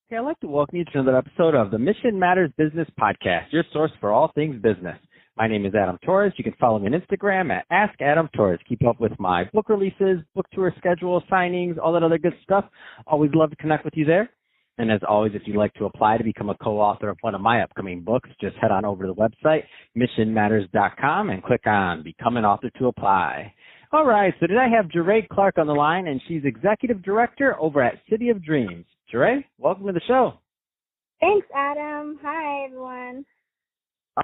Okay, I'd like to welcome you to another episode of the Mission Matters Business Podcast, your source for all things business. My name is Adam Torres. You can follow me on Instagram at AskAdamTorres. Keep up with my book releases, book tour schedule, signings, all that other good stuff. Always love to connect with you there. And as always, if you'd like to apply to become a co-author of one of my upcoming books, just head on over to the website, missionmatters.com, and click on Become an Author to apply. All right, so today I have Jarae Clark on the line, and she's Executive Director over at City of Dreams. Jarae, welcome to the show. Thanks, Adam. Hi, everyone.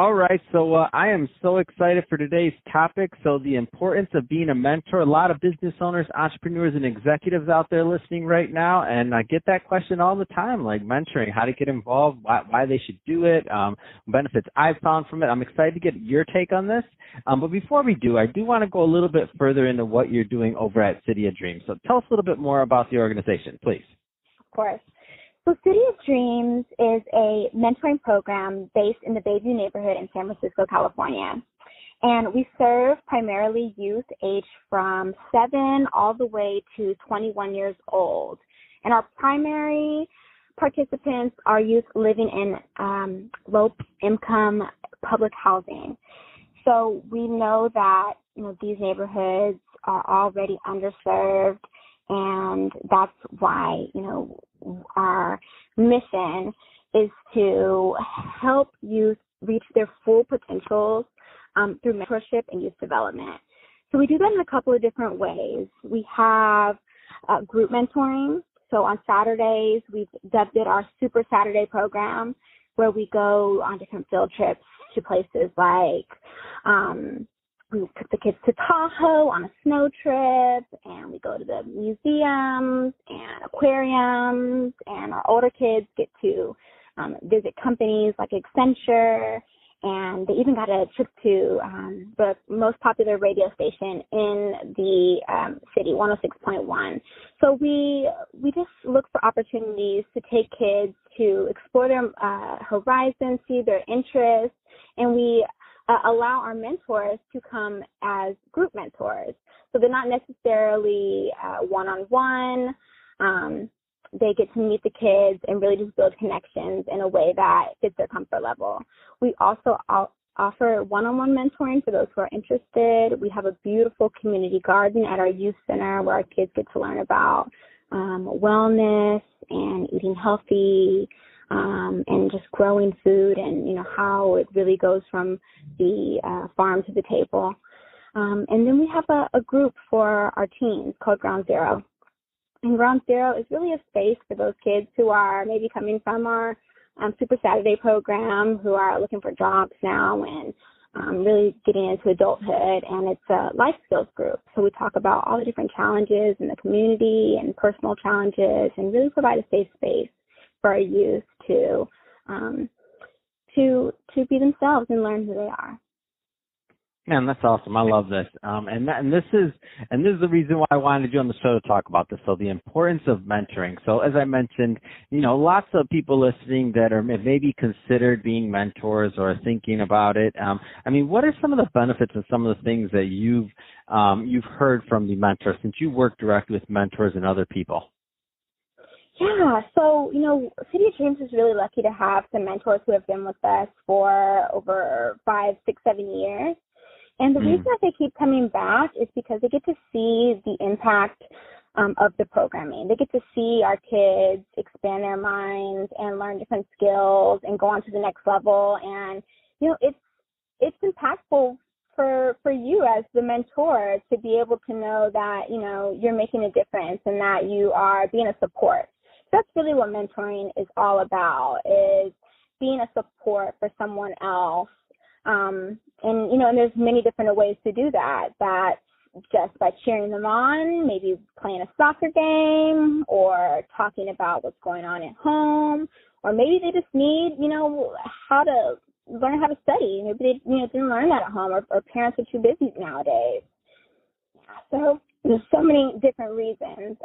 All right, so I am so excited for today's topic. So the importance of being a mentor. A lot of business owners, entrepreneurs, and executives out there listening right now, and I get that question all the time, like mentoring, how to get involved, why they should do it, benefits I've found from it. I'm excited to get your take on this. But before we do, I do want to go a little bit further into what you're doing over at City of Dreams. So tell us a little bit more about the organization, please. Of course. So City of Dreams is a mentoring program based in the Bayview neighborhood in San Francisco, California. And we serve primarily youth aged from 7 all the way to 21 years old. And our primary participants are youth living in low-income public housing. So we know that, these neighborhoods are already underserved, and that's why, our mission is to help youth reach their full potentials through mentorship and youth development. So we do that in a couple of different ways. We have group mentoring. So on Saturdays, we've dubbed it our Super Saturday program, where we go on different field trips to places like we took the kids to Tahoe on a snow trip, and we go to the museums and aquariums, and our older kids get to visit companies like Accenture, and they even got a trip to the most popular radio station in the city, 106.1. So we just look for opportunities to take kids to explore their horizons, see their interests, and we allow our mentors to come as group mentors. So they're not necessarily one-on-one. They get to meet the kids and really just build connections in a way that fits their comfort level. We also offer one-on-one mentoring for those who are interested. We have a beautiful community garden at our youth center where our kids get to learn about wellness and eating healthy, and just growing food and, how it really goes from the farm to the table. And then we have a group for our teens called Ground Zero. And Ground Zero is really a space for those kids who are maybe coming from our Super Saturday program, who are looking for jobs now and really getting into adulthood. And it's a life skills group. So we talk about all the different challenges in the community and personal challenges and really provide a safe space for our youth to be themselves and learn who they are. Man, that's awesome. I love this. And this is the reason why I wanted you on the show to talk about this. So the importance of mentoring. So as I mentioned, lots of people listening that are maybe considered being mentors or thinking about it. What are some of the benefits and some of the things that you've heard from the mentors since you work directly with mentors and other people? Yeah, so, City of Dreams is really lucky to have some mentors who have been with us for over 5, 6, 7 years. And the reason that they keep coming back is because they get to see the impact of the programming. They get to see our kids expand their minds and learn different skills and go on to the next level. And, it's impactful for you as the mentor to be able to know that, you're making a difference and that you are being a support. That's really what mentoring is all about, is being a support for someone else. And there's many different ways to do that. That's just by cheering them on, maybe playing a soccer game or talking about what's going on at home, or maybe they just need, how to learn how to study. Maybe they, didn't learn that at home, or parents are too busy nowadays. So there's so many different reasons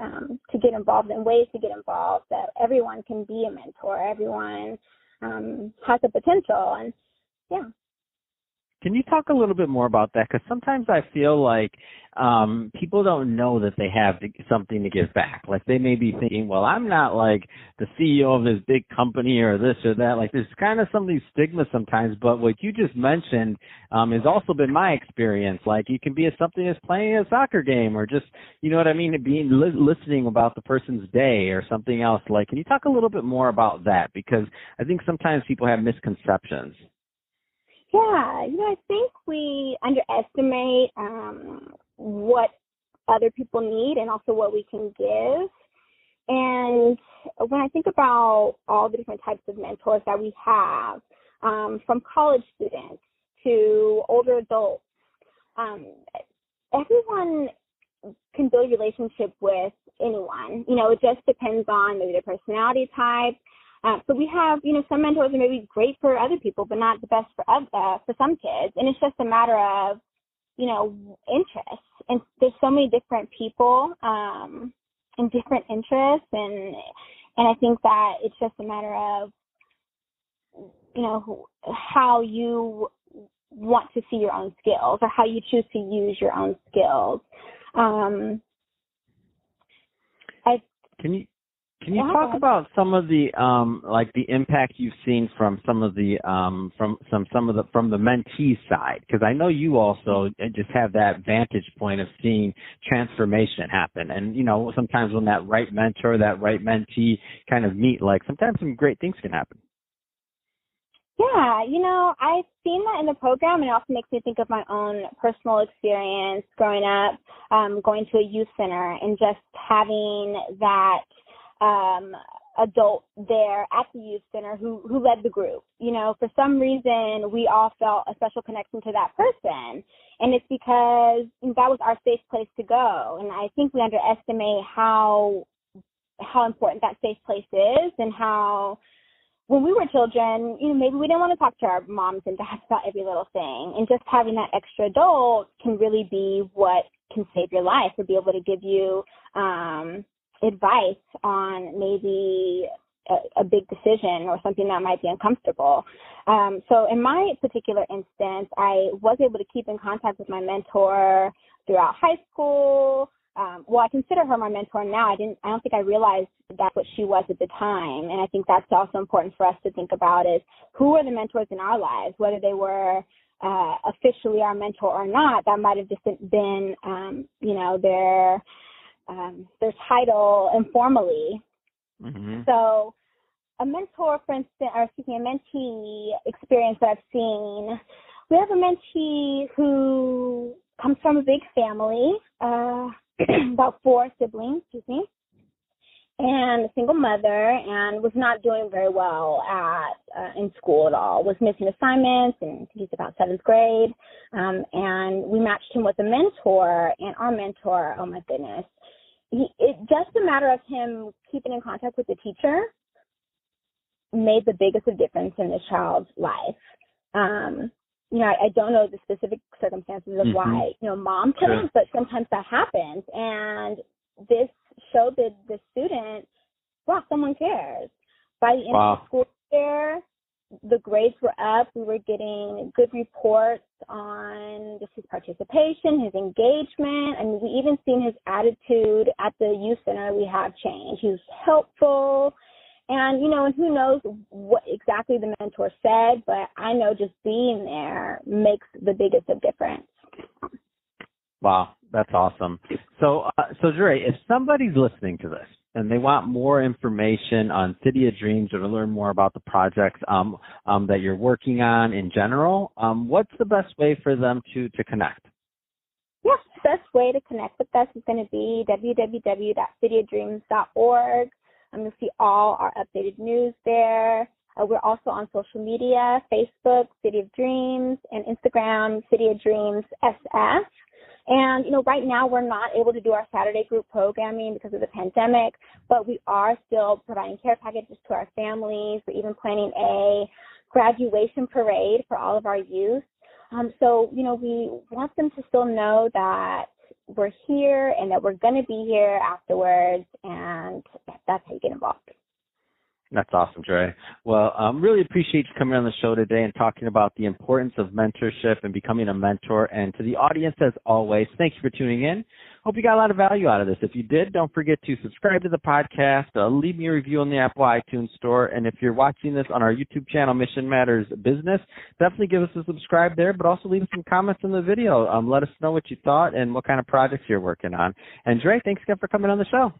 to get involved and ways to get involved that everyone can be a mentor. Everyone has the potential. And, yeah. Can you talk a little bit more about that? Because sometimes I feel like people don't know that they have something to give back. Like they may be thinking, well, I'm not like the CEO of this big company or this or that. Like there's kind of some of these stigmas sometimes. But what you just mentioned has also been my experience. Like you can be something as playing a soccer game or just, you know what I mean, being listening about the person's day or something else. Like, can you talk a little bit more about that? Because I think sometimes people have misconceptions. Yeah, I think we underestimate what other people need and also what we can give. And when I think about all the different types of mentors that we have, from college students to older adults, everyone can build a relationship with anyone. It just depends on maybe their personality type. So we have, some mentors are maybe great for other people, but not the best for some kids. And it's just a matter of, interests. And there's so many different people and different interests. And I think that it's just a matter of, how you want to see your own skills or how you choose to use your own skills. Can you talk about some of the like the impact you've seen from some of the from the mentee side? Because I know you also just have that vantage point of seeing transformation happen, and sometimes when that right mentor, that right mentee kind of meet, like sometimes some great things can happen. Yeah, I've seen that in the program, and it also makes me think of my own personal experience growing up, going to a youth center and just having that adult there at the youth center who led the group. For some reason, we all felt a special connection to that person. And it's because that was our safe place to go. And I think we underestimate how important that safe place is, and how when we were children, maybe we didn't want to talk to our moms and dads about every little thing. And just having that extra adult can really be what can save your life, or be able to give you advice on maybe a big decision or something that might be uncomfortable. So in my particular instance, I was able to keep in contact with my mentor throughout high school. Well, I consider her my mentor now. I don't think I realized that's what she was at the time. And I think that's also important for us to think about, is who are the mentors in our lives, whether they were officially our mentor or not. That might have just been, their title informally. Mm-hmm. So a mentor, for instance, a mentee experience that I've seen, we have a mentee who comes from a big family, about 4 siblings, and a single mother, and was not doing very well in school at all, was missing assignments, and he's about 7th grade, and we matched him with a mentor, and our mentor, oh my goodness, just a matter of him keeping in contact with the teacher made the biggest of difference in this child's life. I don't know the specific circumstances of why, mom couldn't, but sometimes that happens. And this showed the student, wow, someone cares. By the end of the school year, the grades were up. We were getting good reports on just his participation, his engagement. I mean, we even seen his attitude at the youth center we have changed. He was helpful. And, and who knows what exactly the mentor said, but I know just being there makes the biggest of difference. Wow, that's awesome. So Jarae, if somebody's listening to this and they want more information on City of Dreams, or to learn more about the projects that you're working on in general, what's the best way for them to connect? Yes, the best way to connect with us is going to be www.cityofdreams.org. You'll see all our updated news there. We're also on social media, Facebook, City of Dreams, and Instagram, City of Dreams SF. And, right now we're not able to do our Saturday group programming because of the pandemic, but we are still providing care packages to our families. We're even planning a graduation parade for all of our youth. So, we want them to still know that we're here and that we're going to be here afterwards, and that's how you get involved. That's awesome, Jarae. Well, really appreciate you coming on the show today and talking about the importance of mentorship and becoming a mentor. And to the audience, as always, thank you for tuning in. Hope you got a lot of value out of this. If you did, don't forget to subscribe to the podcast, leave me a review on the Apple iTunes Store, and if you're watching this on our YouTube channel, Mission Matters Business, definitely give us a subscribe there, but also leave us some comments in the video. Let us know what you thought and what kind of projects you're working on. And Jarae, thanks again for coming on the show.